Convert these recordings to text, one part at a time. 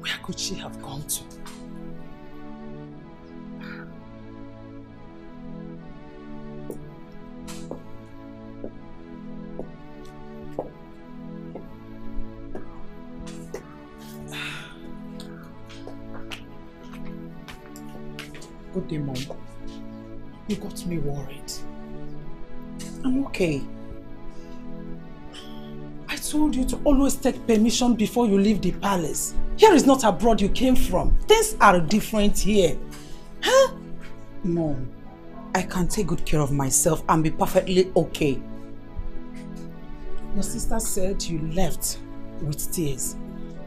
Where could she have gone to? Good day, Mom. You got me worried. I'm okay. I told you to always take permission before you leave the palace. Here is not abroad you came from. Things are different here. Huh? Mom, I can take good care of myself and be perfectly okay. Your sister said you left with tears.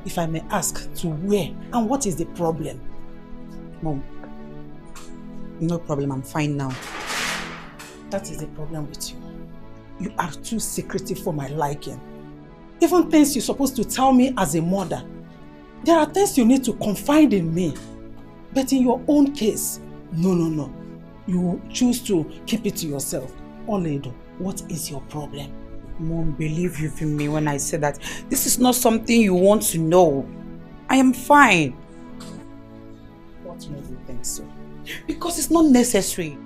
If I may ask, to where and what is the problem? Mom, no problem, I'm fine now. That is the problem with you. You are too secretive for my liking. Even things you're supposed to tell me as a mother. There are things you need to confide in me. But in your own case, no. You choose to keep it to yourself. Ini Edo, what is your problem? Mom, believe you in me when I say that this is not something you want to know. I am fine. What made you think so? Because it's not necessary.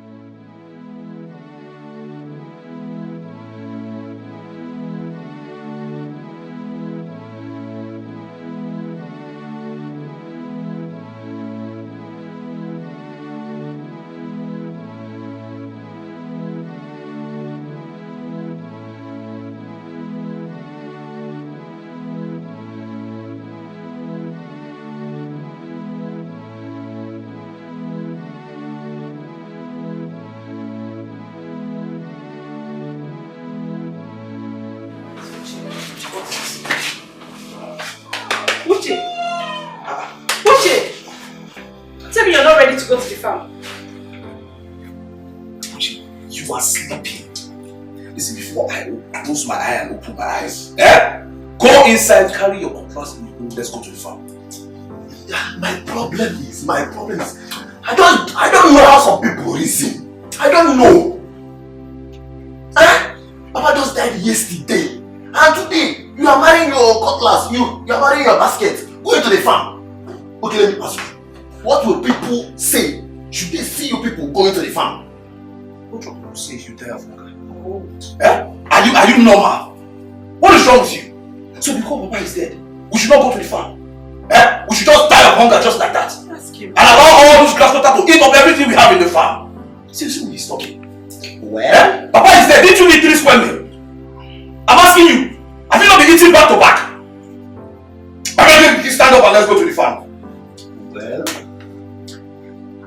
To go to the farm. You are sleeping. Listen, before I close my eye and open my eyes, go inside, carry your cutlass, and let's go to the farm. My problem is, I don't know how some people reason. I don't know. Papa just died yesterday, and today you are marrying your cutlass. You are marrying your basket. Go into the farm. Okay, let me ask you. What will people say? Should they see you people going to the farm? What will people say if you die of hunger? Are you normal? What is wrong with you? So because Papa is dead, we should not go to the farm? We should just die of hunger just like that? And allow all those grasscutters to eat up everything we have in the farm? See who he's talking. Well? Papa is dead, didn't you eat 3 square meal? I'm asking you, have you not been eating back to back? Why don't you stand up and let's go to the farm? Well,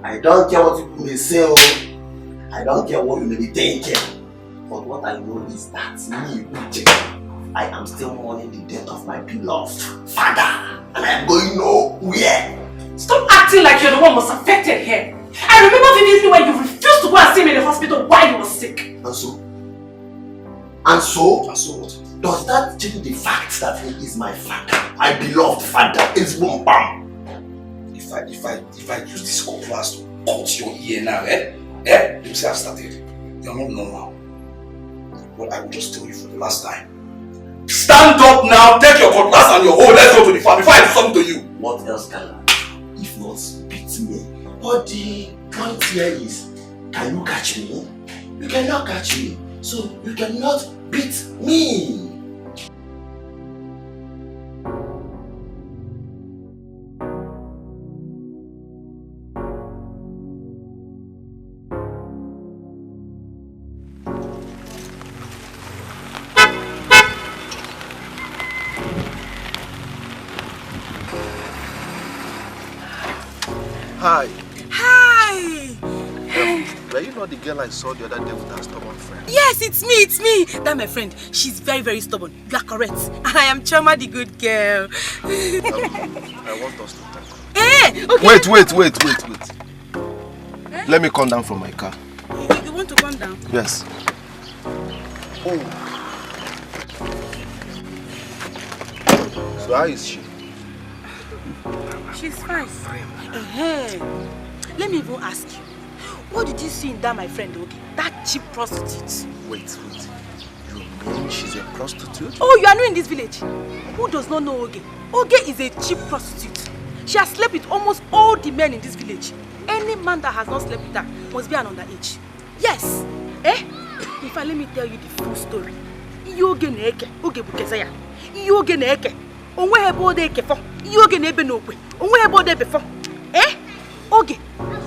I don't care what people may say, I don't care what you may be thinking. But what I know is that me, Uche, I am still mourning the death of my beloved father. And I am going nowhere. Stop acting like you're the one most affected here. I remember vividly when you refused to go and see me in the hospital while you were sick. And so? And so? And so what? Does that change the fact that he is my father? My beloved father is boom bam. If I use this cutlass to cut your ear now, you say I've started. You're not normal. Well, I will just tell you for the last time. Stand up now, take your cutlass and your hoe, let's go to the farm before I do something to you. What else can I, if not beat me? But the point here is, can you catch me? You cannot catch me, so you cannot beat me. Hi. Hi! Were you not the girl I saw the other day with her stubborn friend? Yes, it's me! That's my friend. She's very, very stubborn. You are correct. I am Choma the good girl. I want us to talk. Hey! Okay. Wait. Eh? Let me come down from my car. You want to come down? Yes. Oh. So how is she? She's fine. Let me even ask you. What did you see in that, my friend, Oge? That cheap prostitute? Wait. You mean she's a prostitute? Oh, you are new in this village. Who does not know Oge? Oge is a cheap prostitute. She has slept with almost all the men in this village. Any man that has not slept with her must be an underage. Yes. Eh? In fact, let me tell you the full story. Yoge neke, oge bukezaya. Yoge neke. Onwe hebo de kefo. Yoge nebe no kwe. Onwe hebo de befo. Eh? Oge.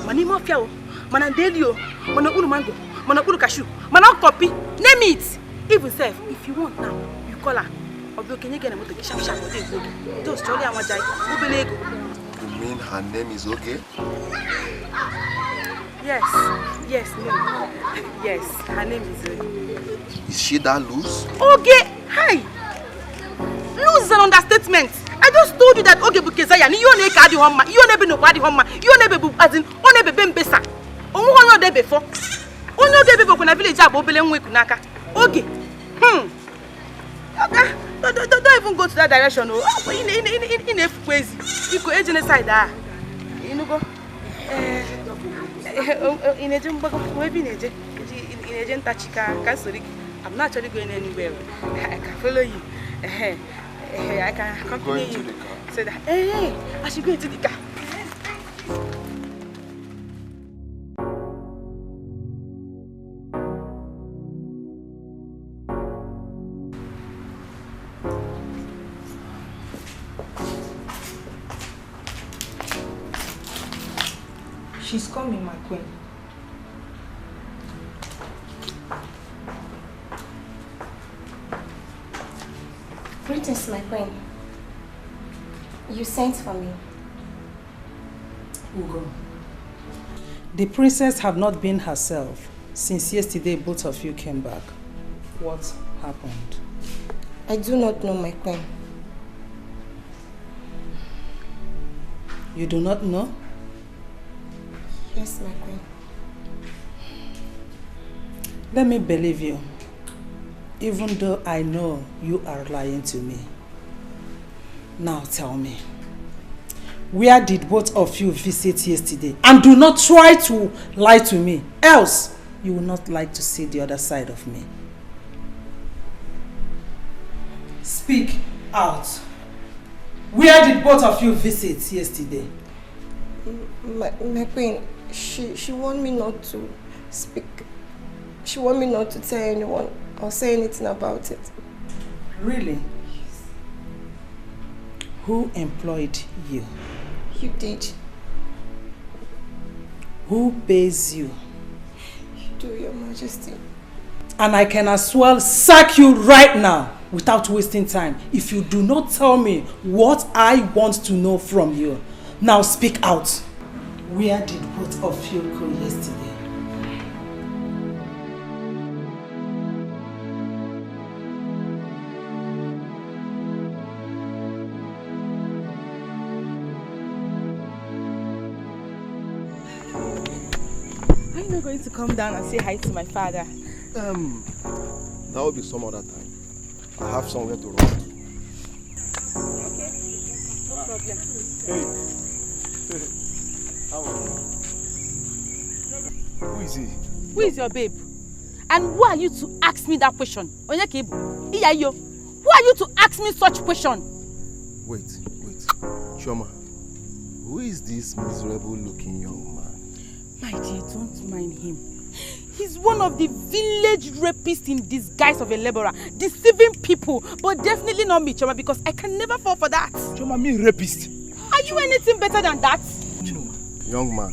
Mani mafia o. Mana delio. Mana ulu mango. Mana ulu cashew. Mana copy. Name it. Even self, if you want now, you call her. Just tell her You mean her name is okay? Yes, no. Yes, her name is Is she that loose? Okay, hi. Loose is an understatement. I just told you that Oge Bukezaya, you ne kadi homa, you ne be nobody homa, you ne be as in one be bembesa. Omo onyo de before. Onyo de before kuna village abo bele nwe kunaka. Oge. Okay. Don't even go to that direction. Oh, in a crazy. You go genocide. You know go. In a jumbo, maybe in a tachika. I'm not actually going anywhere. I can follow you. I can accompany you. So that hey, I should go into the car. She's coming, my queen. Greetings, my queen. You sent for me. Ugo. The princess have not been herself since yesterday both of you came back. What happened? I do not know, my queen. You do not know? Yes, my queen. Let me believe you, even though I know you are lying to me. Now tell me, where did both of you visit yesterday? And do not try to lie to me, else you will not like to see the other side of me. Speak out. Where did both of you visit yesterday? My queen, she want me not to speak. She want me not to tell anyone or say anything about it. Really? Who employed you? You did. Who pays you? You do, Your Majesty. And I can as well sack you right now without wasting time if you do not tell me what I want to know from you. Now speak out. Where did both of you go yesterday? Are you not going to come down and say hi to my father? That will be some other time. I have somewhere to run. Okay, no problem. Hey. How are you? Who is he? Who is your babe? And who are you to ask me that question? Who are you to ask me such question? Wait. Choma, who is this miserable looking young man? My dear, don't mind him. He's one of the village rapists in disguise of a laborer, deceiving people, but definitely not me, Choma, because I can never fall for that. Choma, me rapist. Are you anything better than that? Young man,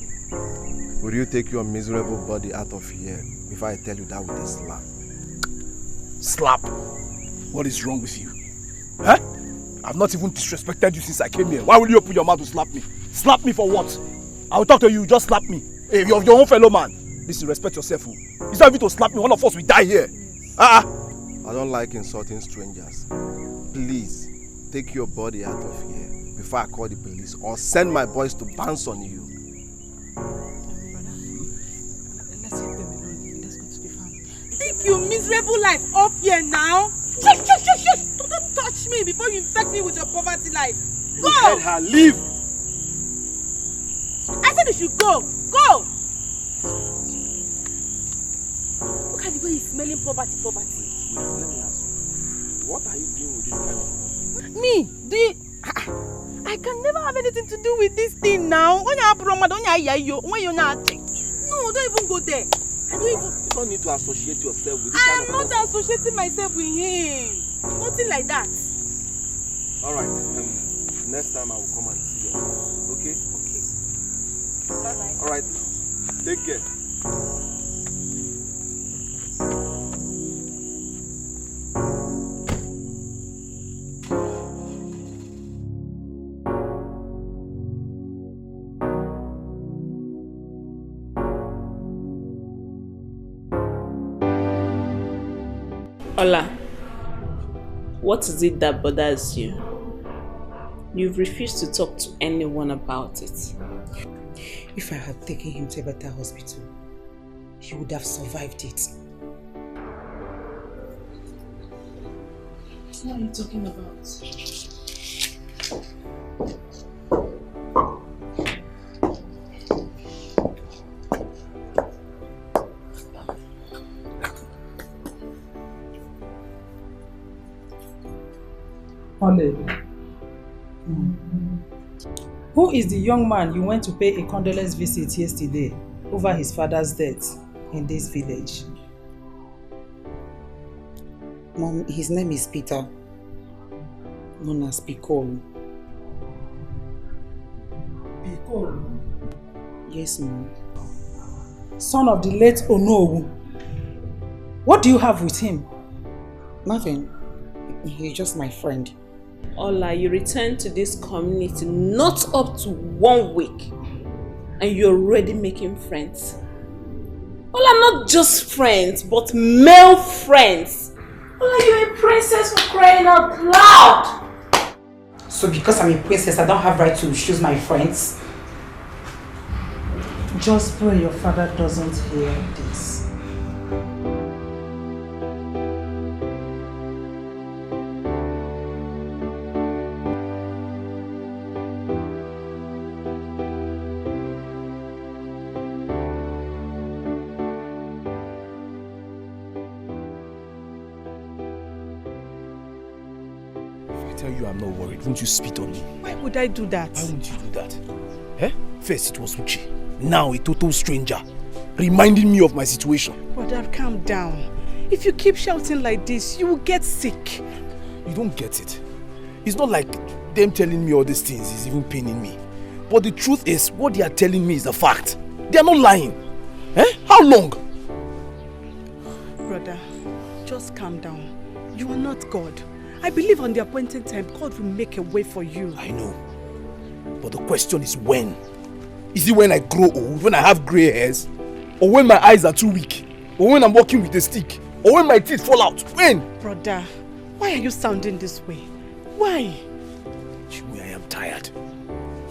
will you take your miserable body out of here before I tell you that with a slap? Slap? What is wrong with you? Huh? I've not even disrespected you since I came here. Why will you open your mouth to slap me? Slap me for what? I will talk to you, just slap me. Hey, you're your own fellow man. Listen, respect yourself. It's not even to slap me, one of us will die here. I don't like insulting strangers. Please, take your body out of here before I call the police or send my boys to bounce on you. Let's leave them alone. Let's go to the farm. Live your miserable life up here now. Shush! Don't touch me before you infect me with your poverty life. Go! Let her leave! I said you should go. Go! Look at the way he's smelling poverty. Wait, let me ask you. What are you doing with this kind of person? Me? I can never have any anything to do with this thing now. No, don't even go there. I don't even... You don't need to associate yourself with this I kind am of not person. associating myself with him. Nothing like that. Alright, next time I will come and see you. Okay? Okay. Bye-bye. Alright, take care. Ola, what is it that bothers you? You've refused to talk to anyone about it. If I had taken him to a better hospital, he would have survived it. What are you talking about? Who is the young man you went to pay a condolence visit yesterday over his father's death in this village? Mom, his name is Peter, known as Piccolo. Piccolo? Yes, Mom. Son of the late Onowu. What do you have with him? Nothing. He's just my friend. Ola, you returned to this community not up to 1 week and you're already making friends. Ola, not just friends, but male friends. Ola, you're a princess for crying out loud. So because I'm a princess, I don't have right to choose my friends? Just pray your father doesn't hear this. I'm not worried. Won't you spit on me? Why would I do that? Why won't you do that? Eh? First it was Uchi. Now a total stranger. Reminding me of my situation. Brother, calm down. If you keep shouting like this, you will get sick. You don't get it. It's not like them telling me all these things is even paining me. But the truth is, what they are telling me is a fact. They are not lying. Eh? How long? Brother, just calm down. You are not God. I believe on the appointed time, God will make a way for you. I know. But the question is when? Is it when I grow old, when I have grey hairs? Or when my eyes are too weak? Or when I'm walking with a stick? Or when my teeth fall out? When? Brother, why are you sounding this way? Why? Chinwe, I am tired.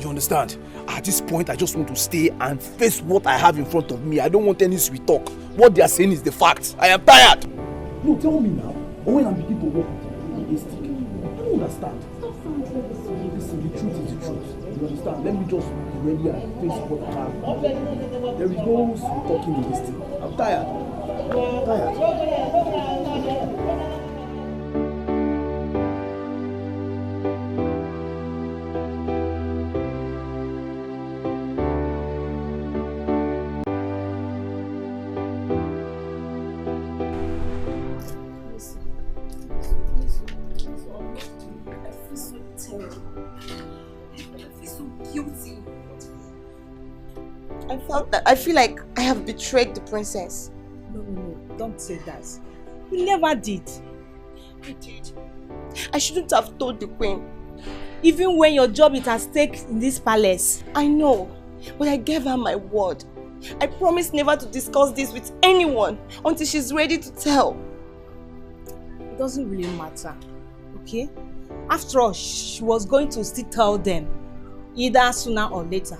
You understand? At this point, I just want to stay and face what I have in front of me. I don't want any sweet talk. What they are saying is the fact. I am tired. No, tell me now. Or when I begin to walk with a stick. I don't understand. Listen, the truth is the truth. You understand? Let me just be ready and face what I have. There is no sweet talking in this thing. I'm tired. I'm tired. I feel like I have betrayed the princess. No, don't say that. You never did. I did. I shouldn't have told the queen. Even when your job is at stake in this palace. I know, but I gave her my word. I promised never to discuss this with anyone until she's ready to tell. It doesn't really matter, okay? After all, she was going to still tell them, either sooner or later.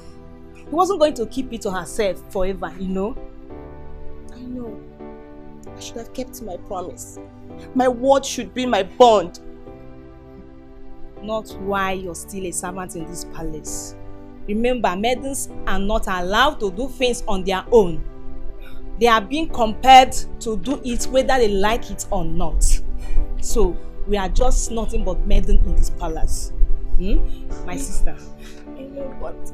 He wasn't going to keep it to herself forever, you know? I know. I should have kept my promise. My word should be my bond. Not why you're still a servant in this palace. Remember, maidens are not allowed to do things on their own. They are being compelled to do it whether they like it or not. So, we are just nothing but maidens in this palace. My sister. I know, but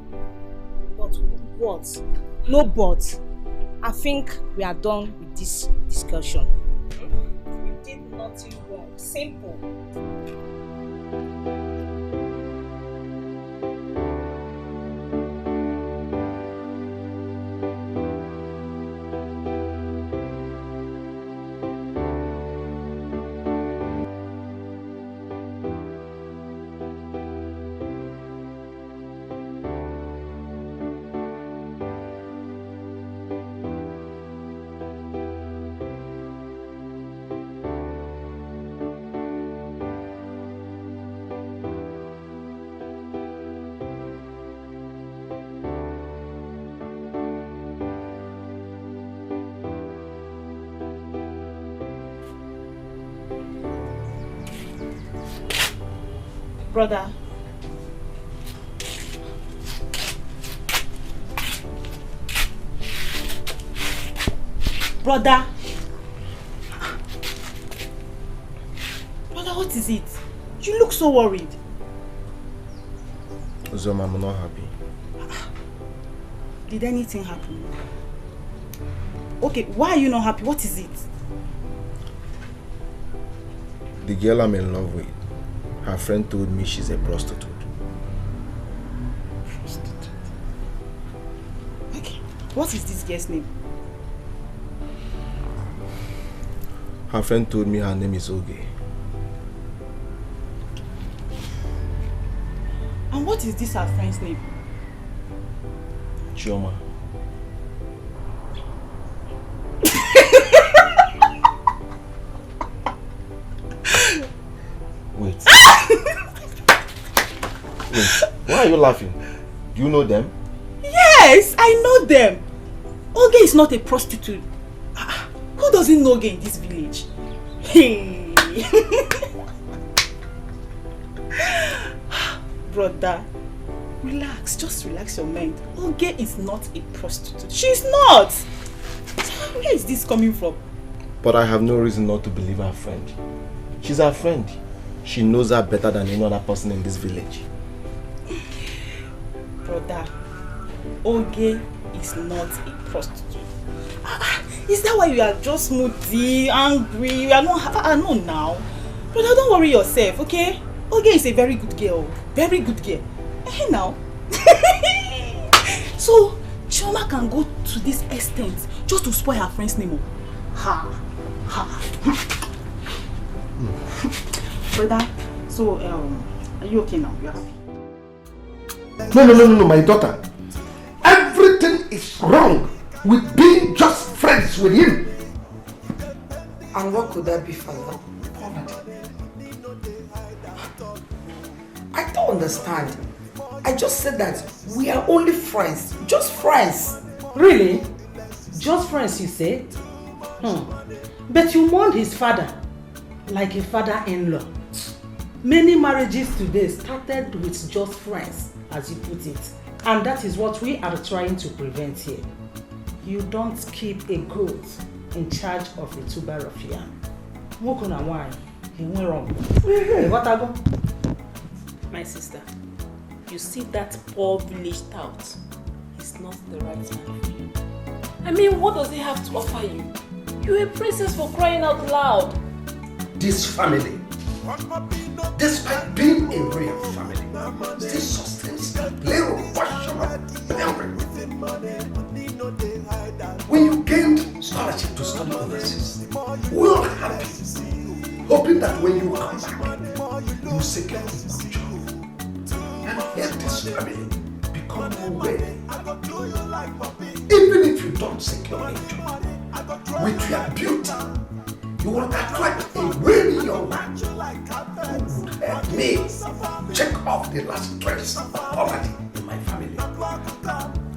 what? No but. I think we are done with this discussion. you did nothing wrong. Simple. Brother. Brother, what is it? You look so worried. Uzoma, I'm not happy. Did anything happen? Okay, why are you not happy? What is it? The girl I'm in love with, her friend told me she's a prostitute. Prostitute? Okay, what is this girl's name? Her friend told me her name is Oge. And what is this her friend's name? Chioma. Wait. Wait. Why are you laughing? Do you know them? Yes, I know them. Oge is not a prostitute. Who doesn't know Oge in this village? Hey. Brother, relax. Just relax your mind. Oge is not a prostitute. She's not. Where is this coming from? But I have no reason not to believe her friend. She's her friend. She knows her better than any other person in this village. Brother, Oge is not a prostitute. Is that why you are just moody, angry? You are not. No, now. Brother, don't worry yourself, okay? Oge is a very good girl. Very good girl. Hey, now. So, Chioma can go to this extent just to spoil her friend's name. Ha. Brother, so, are you okay now? You are happy? No, my daughter. Everything is wrong with being just friends with him. And what could that be, Father? I don't understand. I just said that we are only friends. Just friends. Really? Just friends, you say? But you mourned his father like a father-in-law. Many marriages today started with just friends, as you put it. And that is what we are trying to prevent here. You don't keep a goat in charge of a tuber of yam. Why? He went wrong. What I go? My sister, you see that poor village tout? He's not the right man for you. I mean, what does he have to offer you? You're a princess for crying out loud. This family, despite being a royal family, still sustains a little version of memory. When you gained scholarship to study overseas, we are happy, hoping that when you come back, you secure a good job and help this family become more wealthy. Even if you don't secure a job, with your beauty, you will attract a wealthy young man who would help me check off the last trace of poverty in my family.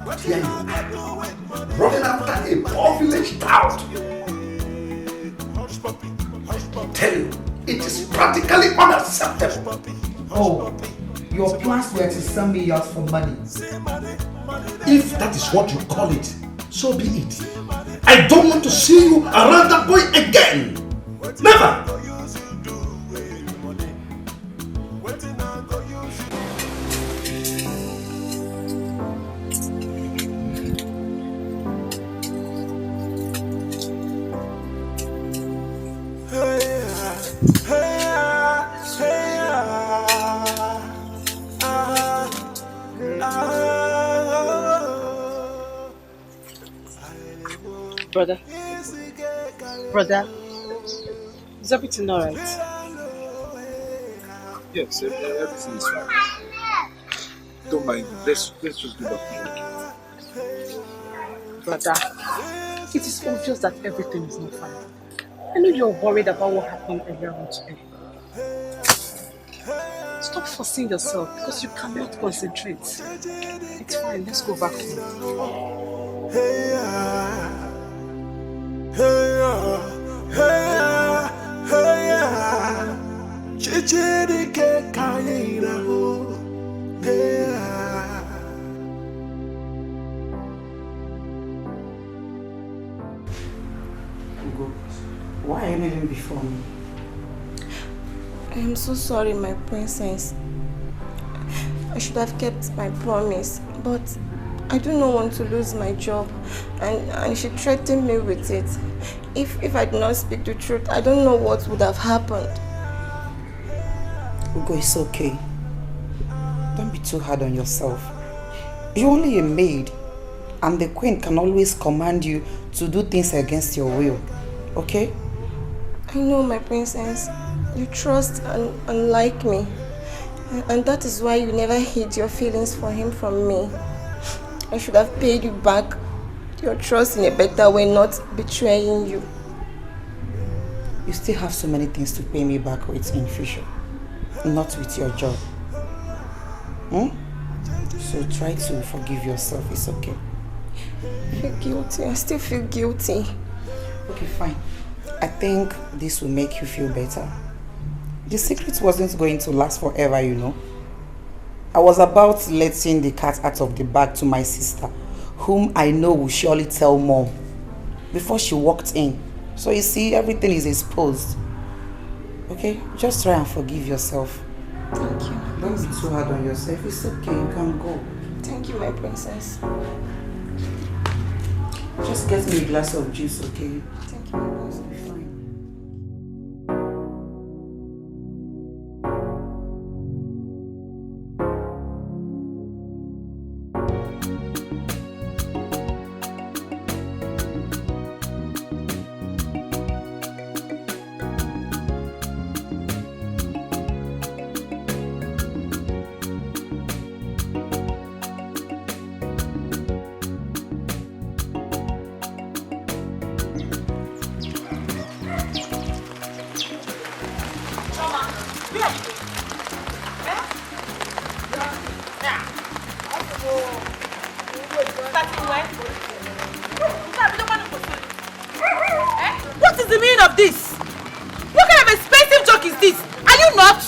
But here you are, running after a poor village tout. I tell you, it is practically unacceptable. Oh, your plans were to sell me out for money. If that is what you call it, so be it. I don't want to see you around that boy again. Never. Brother, is everything alright? Yes, everything is fine. Don't mind. Let's just go back. Brother, it is obvious that everything is not fine. I know you're worried about what happened earlier on today. Stop forcing yourself because you cannot concentrate. It's fine, let's go back home. Why are you kneeling before me? I am so sorry, my princess. I should have kept my promise, but I do not want to lose my job, and she threatened me with it. If I did not speak the truth, I don't know what would have happened. Ugo, it's okay. Don't be too hard on yourself. You're only a maid, and the queen can always command you to do things against your will, okay? I know, my princess. You trust and like me. And that is why you never hid your feelings for him from me. I should have paid you back your trust in a better way, not betraying you. You still have so many things to pay me back with in future. Not with your job. So try to forgive yourself, it's okay. I feel guilty. I still feel guilty. Okay, fine. I think this will make you feel better. The secret wasn't going to last forever, you know. I was about letting the cat out of the bag to my sister, whom I know will surely tell Mom, before she walked in. So you see, everything is exposed. Okay? Just try and forgive yourself. Thank you. Don't be too hard on yourself. It's okay, you can go. Thank you, my princess. Just get me a glass of juice, okay? Thank you, my princess. What is the meaning of this? What kind of expensive joke is this? Are you not?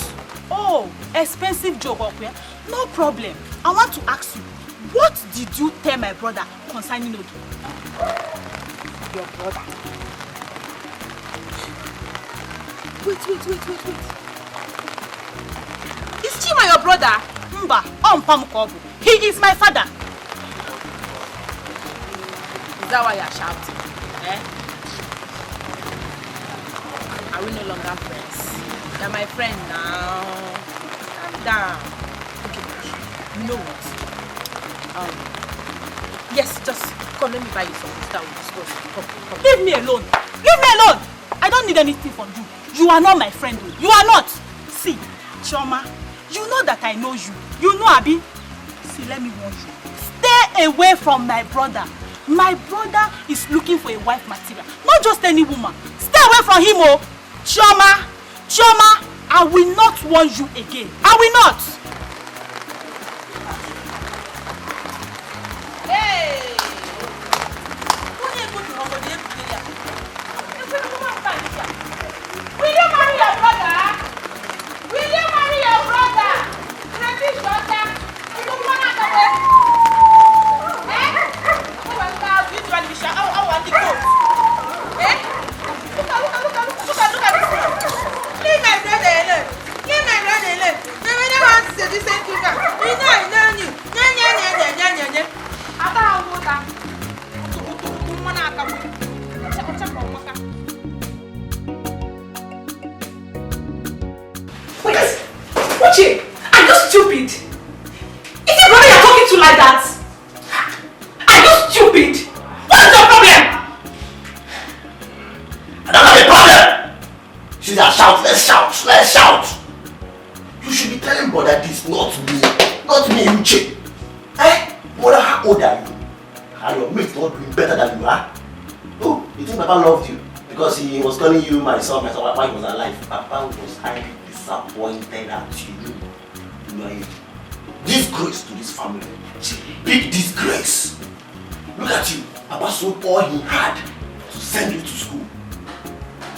Oh, expensive joke, okay? No problem. I want to ask you, what did you tell my brother concerning Odu? Your brother. Wait. Is Chima your brother? Mba, he is my father. Is that why you're shouting? Are we no longer friends? You're my friend now. Calm down. Okay, you know what? Yes, just come, let me buy you something that we'll discuss. Come. Leave me alone. Leave me alone. I don't need anything from you. You are not my friend. You are not. See, Chioma, you know that I know you. You know Abi. See, let me warn you. Stay away from my brother. My brother is looking for a wife material. Not just any woman. Stay away from him, oh. Chioma, I will not warn you again. I will not. Hey! Will you marry your brother? Will you marry your brother? Leave my brother alone. Leave my brother alone. No one wants to say the same thing. You know I know you. Uche, are you stupid? Is your brother you're talking to like that? Are you stupid? What's your problem? shout, let's shout, let's shout. You should be telling brother this, not me, Uche. Eh? Mother, how old are you? Are your mates not doing better than you are? Oh, you think Papa loved you? Because he was calling you my son while he was alive. Papa was highly disappointed at you. You are a disgrace to this family. Big disgrace. Look at you. Papa sold all he had to send you to school.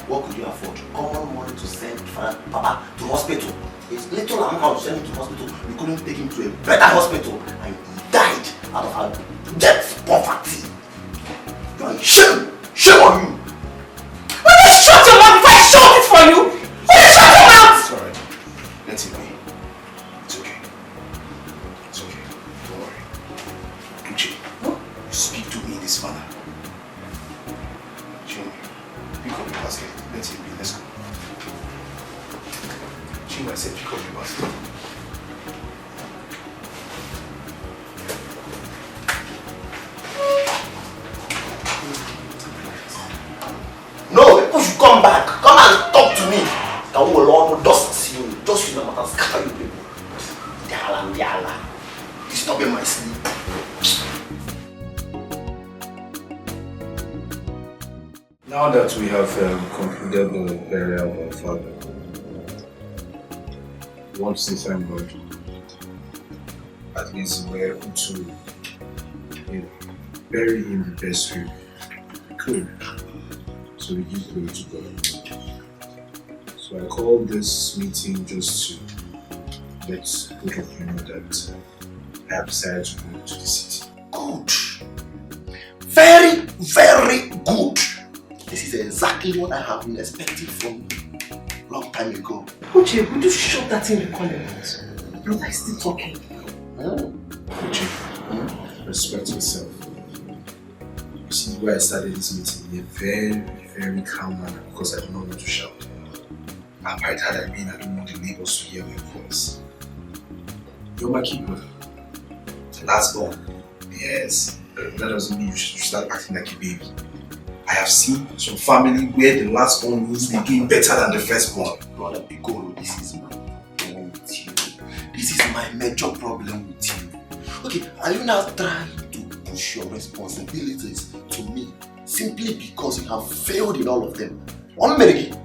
What could you afford? Common money to send Papa to hospital. It's little amount to send him to hospital. You couldn't take him to a better hospital and he died out of our debt poverty. You are a shame. Shame on you. Will you shut your mouth before I shout it for you? Will you shut your mouth? It's alright. Let it be. It's okay. It's okay. Don't worry. Uche, you speak to me in this manner. Chinwe, pick up your basket. Let it be. Let's go. Chinwe, I said pick up your basket. No, people should come back. Come and talk to me. I will Lord dust you. Just you know what scatter you people. Diala. Disturbing my sleep. Now that we have concluded the burial of our father, want to say thank God. At least we're able to bury him the best way we could. So we give glory to God. So I called this meeting just to let both of you know that I have decided to go to the city. Good. Very, very good. This is exactly what I have been expecting from you long time ago. Uche, would you shut that in the corner? Brother is still talking. Uche, respect yourself. You see, where I started this meeting in a very, very calm manner because I do not want to shout. And by that I mean I don't want the neighbors to hear my voice. You're my key brother. The last born. Yes. That doesn't mean you should start acting like a baby. I have seen some family where the last born is doing better than the first born. Brother Bigoro, this is my problem with you. This is my major problem with you. Okay, are you now trying to push your responsibilities to me simply because you have failed in all of them? One minute.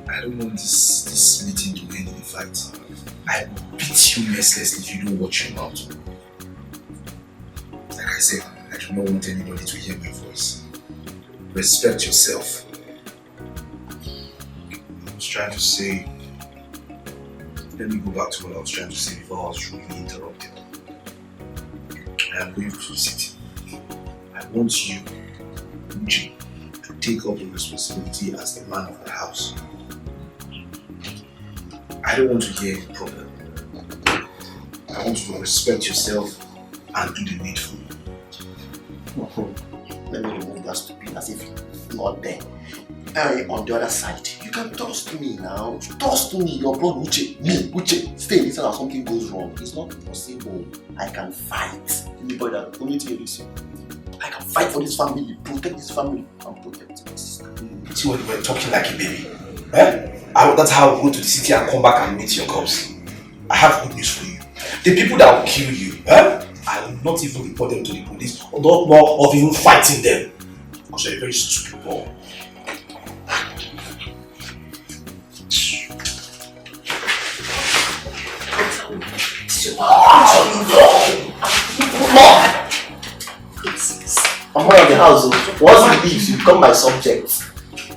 I don't want this meeting to end in a fight. I will beat you mercilessly if you don't watch your mouth. Like I said, I do not want anybody to hear my voice. Respect yourself. I was trying to say, let me go back to what I was trying to say before I was rudely interrupted. I am going to the city. I want you, Uche, to take up the responsibility as the man of the house. I don't want to hear any problem. I want you to respect yourself and do the needful. Let me remove that stupid as if it's not there. On the other side, you can trust me now. Trust me, your blood, Uche. Me, Uche. Stay in this and something goes wrong. It's not possible. I can fight. Anybody that only tell you, I can fight for this family, protect this family, and protect my sister. See what you were talking like a baby. Eh? That's how I'll go to the city and come back and meet your cops. I have good news for you. The people that will kill you, I will not even report them to the police, or not more of even fighting them. Because you're a very stupid boy. I'm one of the house. Once he leaves, you become my subject.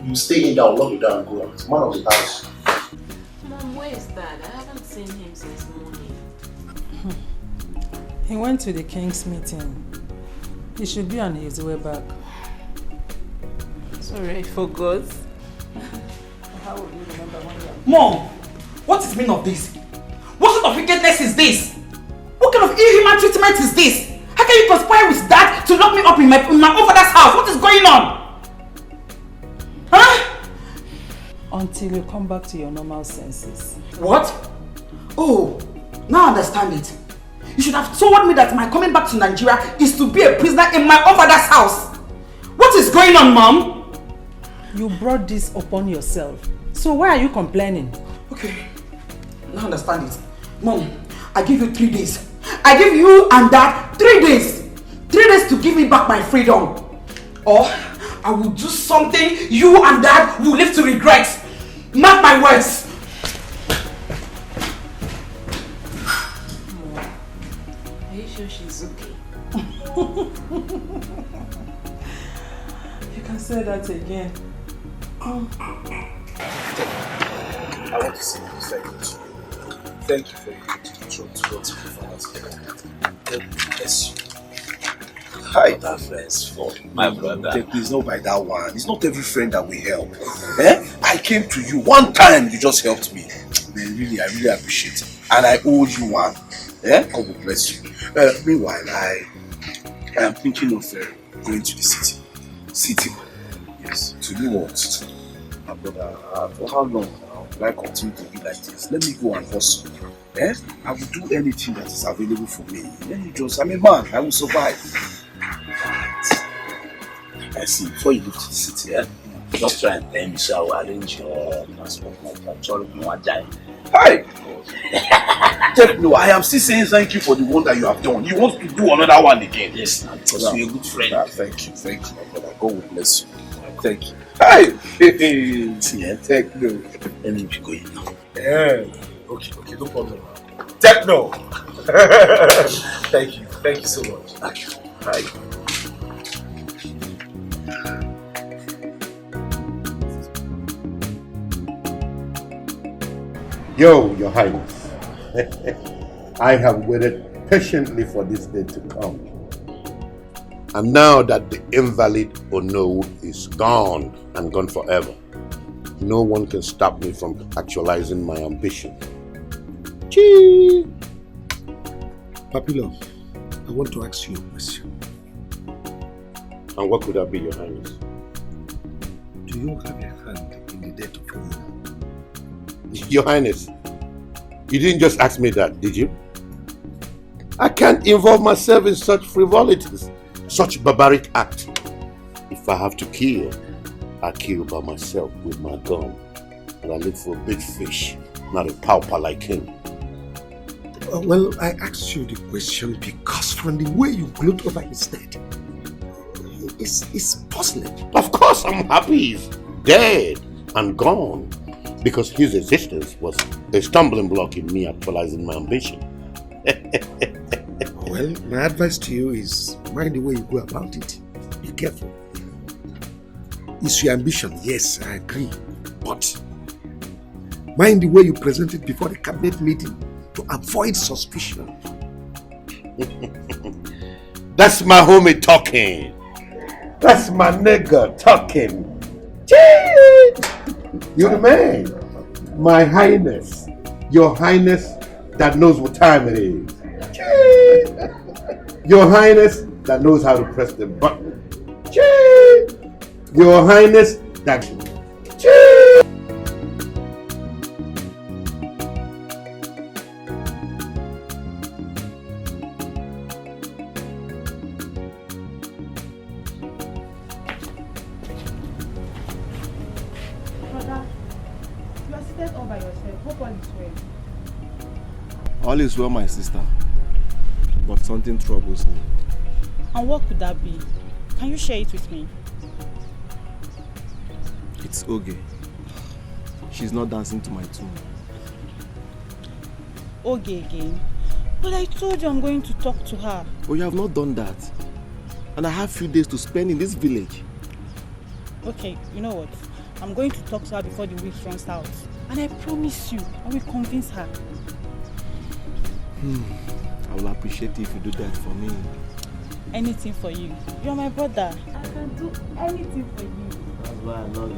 You stay in there, lock it down and go out. Man of the house. Mom, where is Dad? I haven't seen him since morning. He went to the King's meeting. He should be on his way back. Sorry, I forgot. How will you remember when you are... Mom, what is the meaning of this? What sort of wickedness is this? What kind of inhuman treatment is this? How can you conspire with Dad to lock me up in my own father's house? What is going on? Huh? Until you come back to your normal senses. What? Oh, now I understand it. You should have told me that my coming back to Nigeria is to be a prisoner in my own father's house. What is going on, Mom? You brought this upon yourself. So why are you complaining? Okay, now understand it. Mom, I give you 3 days. I give you and Dad 3 days. 3 days to give me back my freedom. Or I will do something you and Dad will live to regret. Mark my words. Mom, are you sure she's okay? You can say that again. I want to say thank you to you. Thank you for your truth towards me, Father. God bless you. Hi. That friend's fault, my brother. Please, not by that one. It's not every friend that we help. I came to you one time, you just helped me. Man, really, I really appreciate it. And I owe you one. God will bless you. Meanwhile, I am thinking of going to the city. City? Yes. To do what? My brother, for how long now will I continue to be like this? Let me go and hustle. I will do anything that is available for me. I'm a man, I will survive. I see, before you leave to the city, just try and tell me so I will arrange your transport Hi! No, I am still saying thank you for the one that you have done. You want to do another one again? Yes, because you're a good friend. Thank you, my brother. God will bless you. Thank you. Hi! Techno. Let me be going now. Yeah. Okay, no problem. Techno! Thank you so much. Thank you. Hi. Yo, Your Highness. I have waited patiently for this day to come. And now that the invalid Ono is gone and gone forever, no one can stop me from actualizing my ambition. Chee! Papilo, I want to ask you a question. And what could that be, Your Highness? Do you have a hand in the death of Ono? Your Highness, you didn't just ask me that, did you? I can't involve myself in such frivolities, such barbaric act. If I have to kill, I kill by myself with my gun. And I look for a big fish, not a pauper like him. Well, I asked you the question because from the way you gloat over his death, it's puzzling. Of course I'm happy he's dead and gone, because his existence was a stumbling block in me actualizing my ambition. Well, my advice to you is mind the way you go about it. Be careful. It's your ambition, yes, I agree. But mind the way you present it before the cabinet meeting to avoid suspicion. That's my homie talking. That's my nigga talking. You're the man. My Highness. Your Highness that knows what time it is. Your Highness that knows how to press the button. Your Highness that... All is well, my sister, but something troubles me. And what could that be? Can you share it with me? It's Oge. She's not dancing to my tune. Oge again? But I told you I'm going to talk to her. But you have not done that. And I have few days to spend in this village. Okay, you know what? I'm going to talk to her before the week runs out. And I promise you, I will convince her. I will appreciate it if you do that for me. Anything for you. You're my brother. I can do anything for you. That's why I love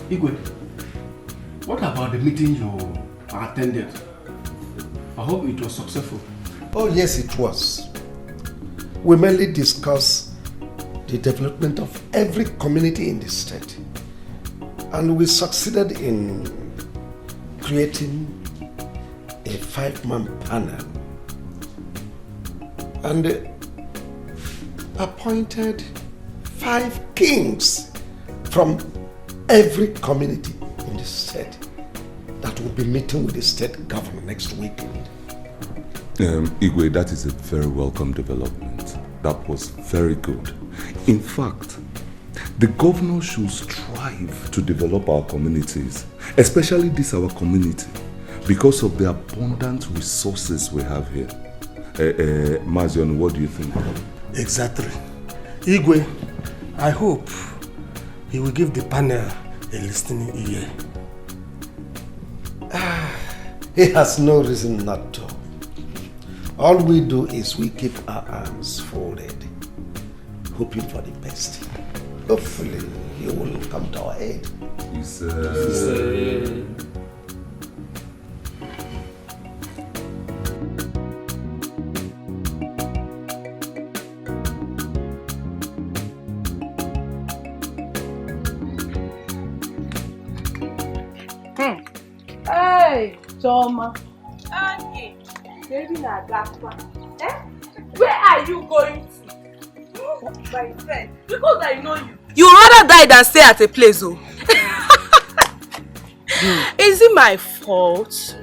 Igwe, you. what about the meeting you attended? I hope it was successful. Oh yes, it was. We mainly discussed the development of every community in the state. And we succeeded in creating a 5-man panel and appointed 5 kings from every community in the state that will be meeting with the state governor next weekend. Igwe, that is a very welcome development. That was very good. In fact, the governor should strive to develop our communities, especially this our community, because of the abundant resources we have here. Mazion, what do you think? Exactly. Igwe, I hope he will give the panel a listening ear. He has no reason not to. All we do is we keep our arms folded, hoping for the best. Hopefully, he will come to our aid. Yes, Hey, Choma. Angie, baby na gaspa. Where are you going to? My friend, because I know you. You rather die than stay at a place, oh. Is it my fault?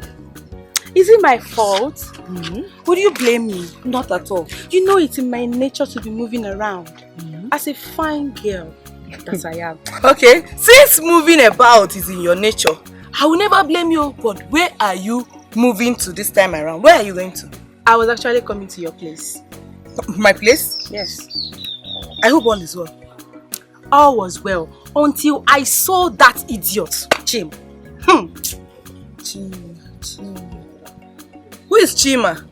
Is it my fault? Mm-hmm. Would you blame me? Not at all. You know it's in my nature to be moving around. Mm-hmm. As a fine girl that I am. Okay, since moving about is in your nature, I will never blame you. But where are you moving to this time around? Where are you going to? I was actually coming to your place. My place? Yes. I hope all is well. All was well until I saw that idiot, Chim. Chima. Who is Chima?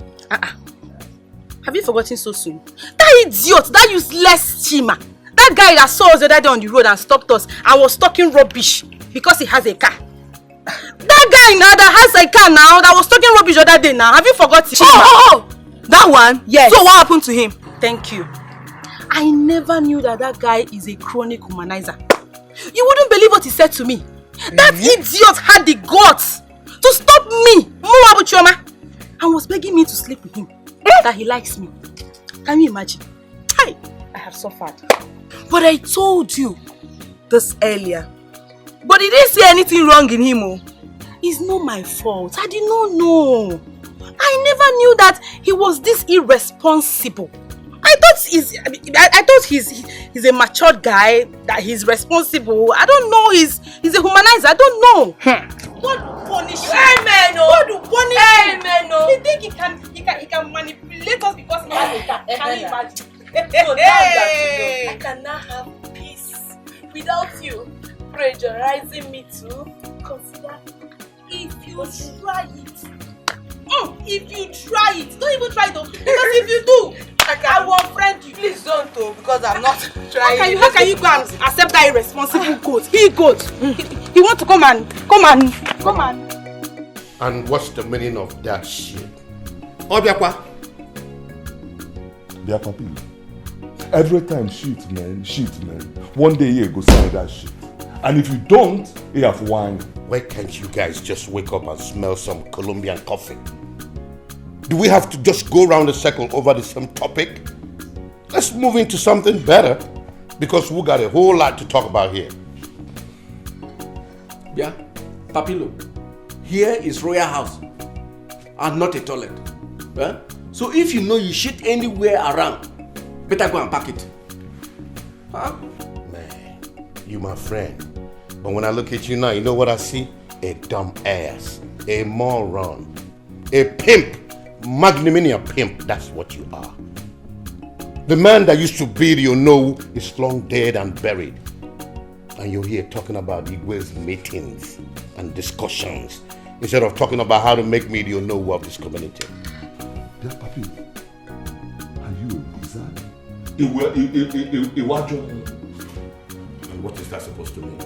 Have you forgotten so soon? That idiot, that useless Chima. That guy that saw us the other day on the road and stopped us and was talking rubbish because he has a car. That guy now that has a car now that was talking rubbish the other day now. Have you forgotten? Oh! That one? Yes. So what happened to him? Thank you. I never knew that guy is a chronic womanizer. You wouldn't believe what he said to me. That idiot had the guts to stop me, Muabu Chioma, and was begging me to sleep with him. That he likes me. Can you imagine? I have suffered. But I told you this earlier. But he didn't say anything wrong in him. Oh. It's not my fault. I did not know. I never knew that he was this irresponsible. I thought he's a matured guy, that he's responsible. I don't know, he's a humanizer. I don't know. God will punish him. Amen. God will punish him. Amen. He think he can manipulate us because he has a car. Can you imagine? So now that you know, I cannot have peace without you pressurizing me to consider if you try it. If you try it, don't even try it though. Because if you do, I will unfriend you. Please don't though, because I'm not trying. How can you go and accept that irresponsible goat? He goat. He want to come and. And what's the meaning of that shit? Obiakwa? Biakwa, every time shit man. One day you go say that shit. And if you don't, you have wine. Why can't you guys just wake up and smell some Colombian coffee? Do we have to just go around the circle over the same topic? Let's move into something better, because we got a whole lot to talk about here. Yeah, Papilo, here is royal house and not a toilet. Huh? So if you know you shit anywhere around, better go and pack it. Huh? Man, you my friend. But when I look at you now, you know what I see? A dumb ass, a moron, a pimp, magnanimous pimp, that's what you are. The man that used to build your know is long dead and buried. And you're here talking about Igwe's meetings and discussions instead of talking about how to make me the know of this community. Dear Papi, are you a wizard? And what is that supposed to mean?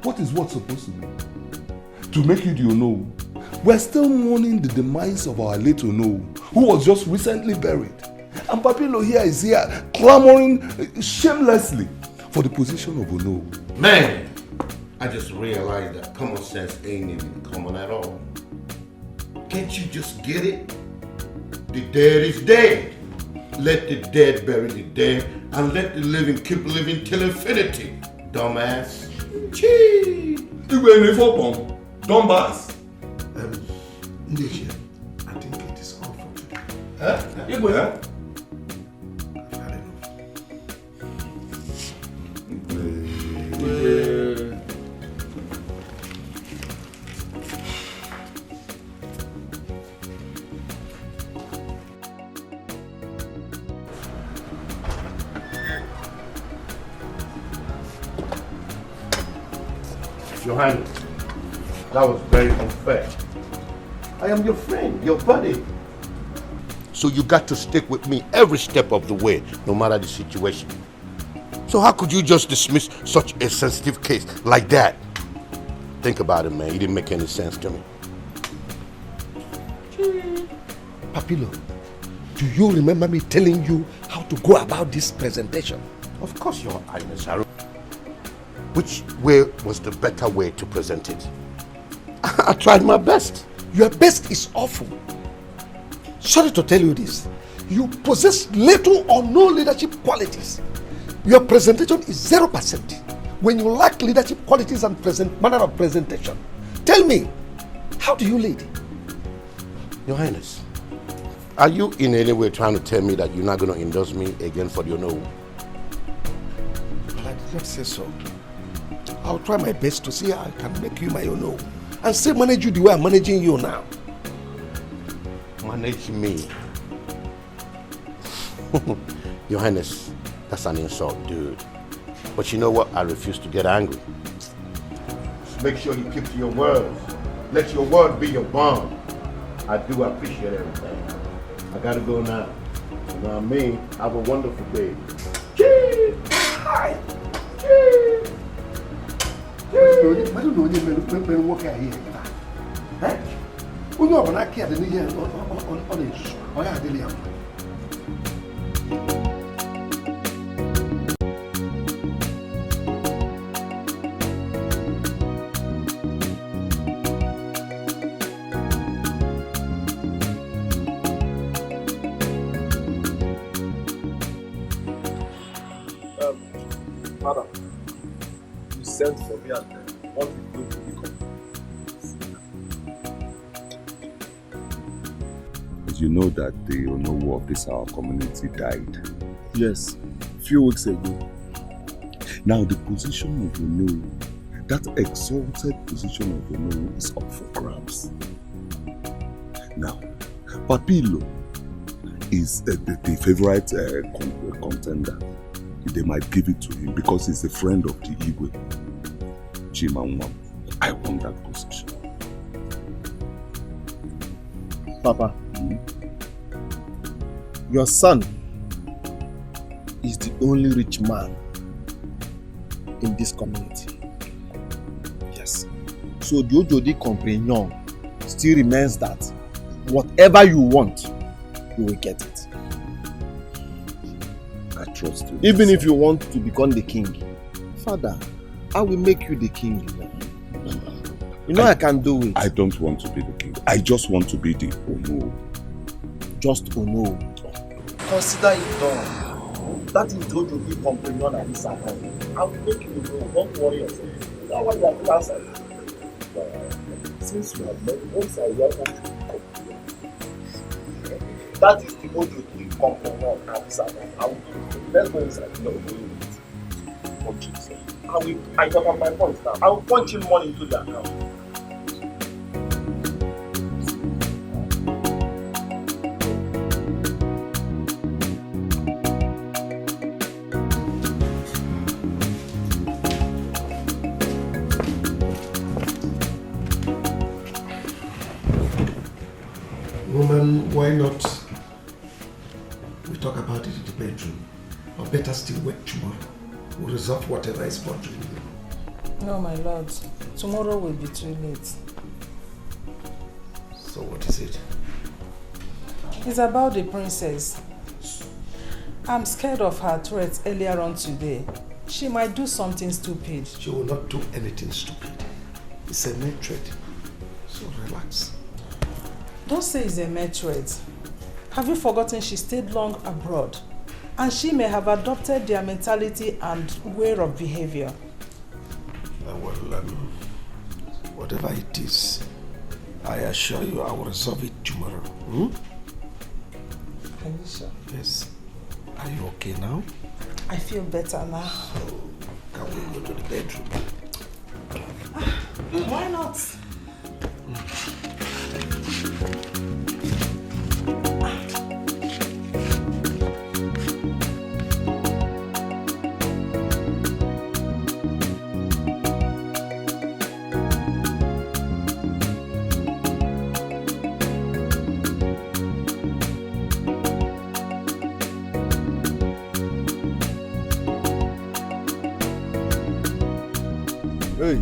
What is what supposed to mean? To make you the know. We're still mourning the demise of our late Ono, who was just recently buried. And Papilo here is here clamoring shamelessly for the position of Ono. Man, I just realized that common sense ain't even common at all. Can't you just get it? The dead is dead. Let the dead bury the dead and let the living keep living till infinity, dumbass. Chee! Dumbass. Nation, I think it is all for today. Huh? Huh? Your Highness, that was very unfair. I am your friend, your buddy. So you got to stick with me every step of the way, no matter the situation. So how could you just dismiss such a sensitive case like that? Think about it, man. It didn't make any sense to me. Papilo, do you remember me telling you how to go about this presentation? Of course, Your Highness. Which way was the better way to present it? I tried my best. Your best is awful. Sorry to tell you this. You possess little or no leadership qualities. Your presentation is 0%. When you lack leadership qualities and manner of presentation, tell me, how do you lead? Your Highness, are you in any way trying to tell me that you're not going to endorse me again for the Ono? Well, I did not say so. I'll try my best to see how I can make you my Ono and still manage you the way I'm managing you now. Manage me? Your Highness, that's an insult, dude. But you know what? I refuse to get angry. Just make sure you keep to your words. Let your word be your bond. I do appreciate everything. I gotta go now. You know what I mean? Have a wonderful day. Cheers! Hi! Cheers! I don't know when work here. Right? We know about that kid on Madam, you sent for me and what we do to become. You know that the Onowu of this our community died. Yes, a few weeks ago. Now the position of Onowu, that exalted position of Onowu is up for grabs. Now, Papilo is the favorite contender. They might give it to him because he's a friend of the Igwe. Chimanwa. I want that position. Papa, your son is the only rich man in this community. Yes. So the Ojodi Compagnon still remains that whatever you want, you will get it. I trust you. Even if you want to become the king, Father, I will make you the king. You know I can do it. I don't want to be the king. I just want to be the Ono. Just Ono. Consider it done. That is the Ojodi Compagnon and this account. I will make you know. Don't worry yourself. That's why you are the answer. Since you have met, once I welcome you, that is the Ojodi Compagnon and this account. I will give you. Let's go inside. No, I got on my point now. I will punch in money into the account. Woman, why not we talk about it in the bedroom? Or better still wait tomorrow. We'll resolve whatever is bothering you. No, my lord. Tomorrow will be too late. So what is it? It's about the princess. I'm scared of her threats earlier on today. She might do something stupid. She will not do anything stupid. It's a main threat. So relax. Don't say it's a mere threat. Have you forgotten she stayed long abroad? And she may have adopted their mentality and way of behavior. Whatever it is, I assure you I will resolve it tomorrow. Are you sure? Yes. Are you okay now? I feel better now. So, can we go to the bedroom? Why not? Hey.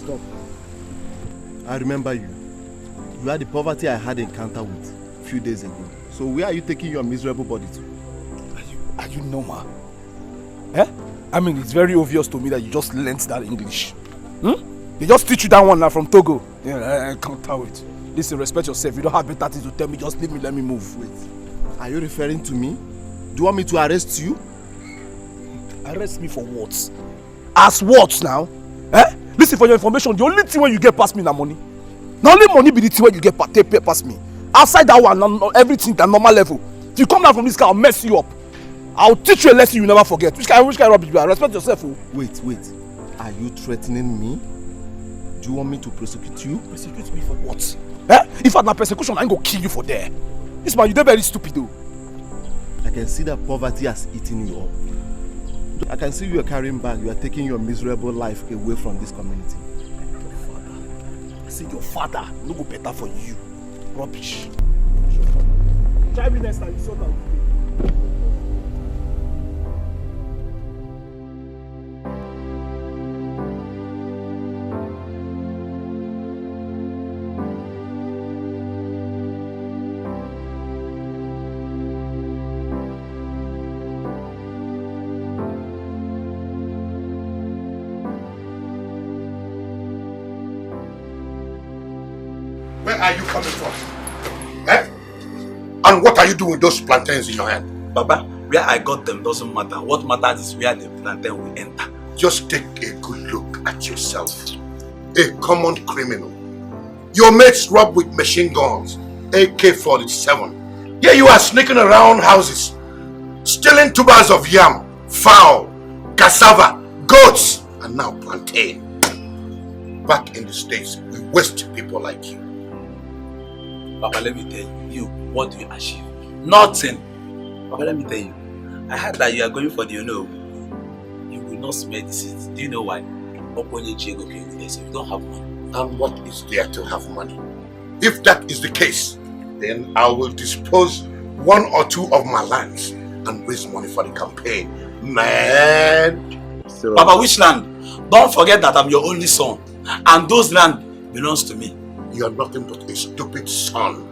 Stop. I remember you. You are the poverty I had encounter with a few days ago. So where are you taking your miserable body to? Are you normal? Eh? I mean, it's very obvious to me that you just learnt that English. They just teach you that one now from Togo. Yeah, I can't tell it. Listen, respect yourself. You don't have better things to tell me. Just leave me, let me move. Wait. Are you referring to me? Do you want me to arrest you? Arrest me for what? As what now? Eh? Listen, for your information, the only thing when you get past me na money. Not only money be the thing when you get pay past me. Outside that one, everything at normal level. If you come down from this car, I'll mess you up. I'll teach you a lesson you never forget. Which kind of rubbish you are? Respect yourself. Oh. Wait. Are you threatening me? Do you want me to prosecute you? Prosecute me for what? Eh? If I had persecution, I ain't gonna kill you for there. This man, you're very stupid though. I can see that poverty has eaten you up. I can see you are carrying back. You are taking your miserable life away from this community. Your father. I see your father. No go better for you. Rubbish. Try me next time. You saw that. Where are you coming from? Eh? And what are you doing with those plantains in your hand? Baba, where I got them doesn't matter. What matters is where the plantain will enter. Just take a good look at yourself. A common criminal. Your mates robbed with machine guns, AK-47. Here you are sneaking around houses, stealing tubers of yam, fowl, cassava, goats, and now plantain. Back in the States, we waste people like you. Papa, let me tell you, what do you achieve? Nothing. Papa, let me tell you, I heard that you are going for the, you will not smell the seeds. Do you know why? You don't have money. And what is there to have money? If that is the case, then I will dispose one or two of my lands and raise money for the campaign. Man! Papa, which land? Don't forget that I'm your only son. And those land belongs to me. You're nothing but a stupid son.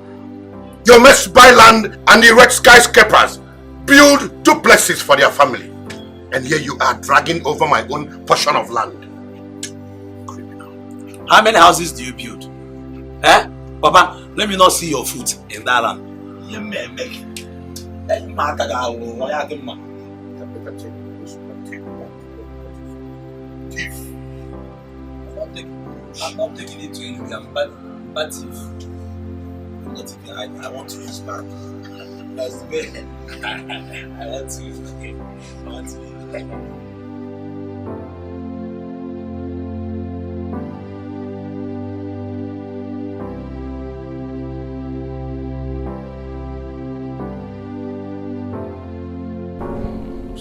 Your mates buy land and erect skyscrapers, build duplexes for their family. And here you are dragging over my own portion of land. Criminal. How many houses do you build? Eh? Papa, let me not see your foot in that land. Thief. I'm not taking it to you, I'm bad thief. I'm not taking I want to use back. That's the way. I want to use okay. I want to use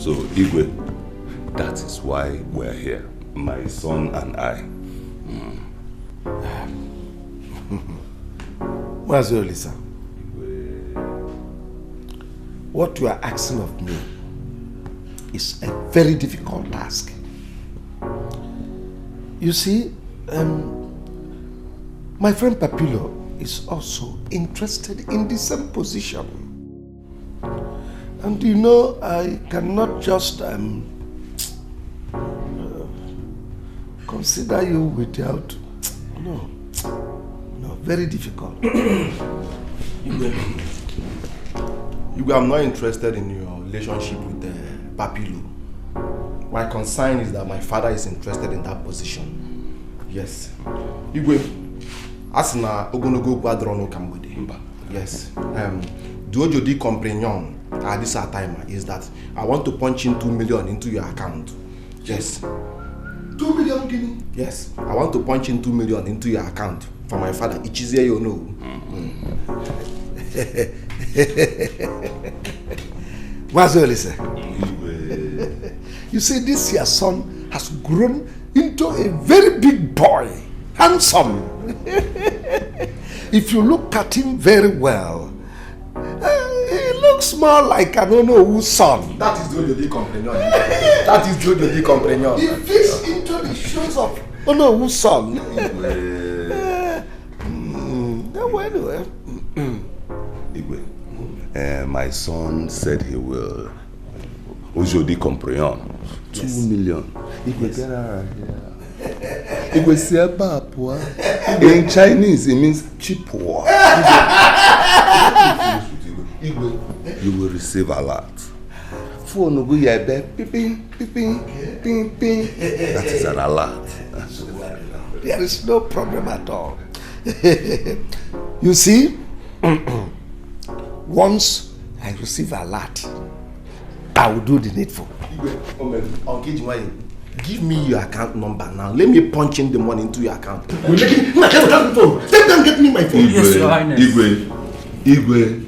So, Igwe, that is why we're here, my son and I. Lisa, what you are asking of me is a very difficult task. You see, my friend Papilo is also interested in the same position. And you know, I cannot just consider you without, no, very difficult. Igwe, I'm not interested in your relationship with Papilo. My concern is that my father is interested in that position. Yes. Igwe, asina ogonogo quadrono kambode. Yes. The Ojodi comprehension at this time is that I want to punch in 2 million into your account. Yes. 2 million guinea? Yes. I want to punch in 2 million into your account for my father. Ichizie you know. Mazolise. You see, this your son has grown into a very big boy. Handsome. If you look at him very well, he looks more like I don't know whose son. That is Jodi Compagnon. That is Jodi Compagnon. He fits into the shoes of oh no whose son. Anyway. Igwe, my son said he will Jodi Compagnon. 2 million. Igwe, get out here. Igwe, Siabapua. In Chinese, it means chipua. Igwe, you will receive a lot. Phone go here, ping, ping. That is an alert. There is no problem at all. You see, once I receive a lot, I will do the needful. Give me your account number now. Let me punch in the money into your account. Step down, get me my phone. Yes, Your Highness. Igwe.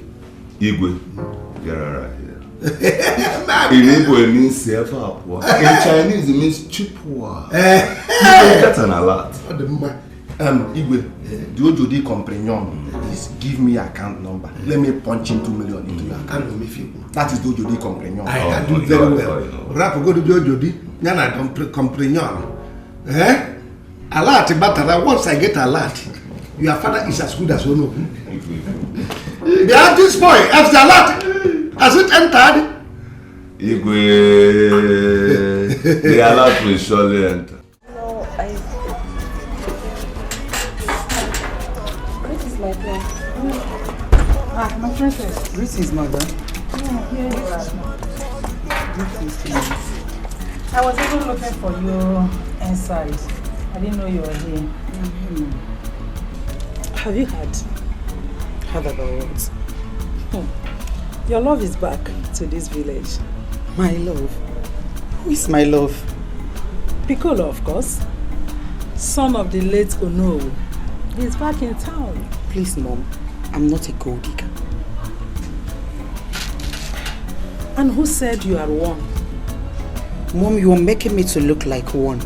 Get right here. In Igbo it means Siabapua. In Chinese it means chipua. That's an alert. Igwe, the Ojodi Compagnon, please give me your account number. Let me punch in 2 million into your account. That is the Ojodi Compagnon. I can do very well. Rap go to Ojodi, Yana Compagnon. Alert, but once I get alert, your father is as good as one of them. The artist boy, has the alert. Has it entered? Igwe, the alert will surely enter. No, This is my plan. My princess. Greetings, mother. Yeah, here you are. I was even looking for you inside. I didn't know you were here. Have you heard about what? Your love is back to this village. My love? Who is my love? Piccolo, of course. Son of the late Ono. He's back in town. Please, Mom. I'm not a gold digger. And who said you are one? Mom, you are making me to look like one.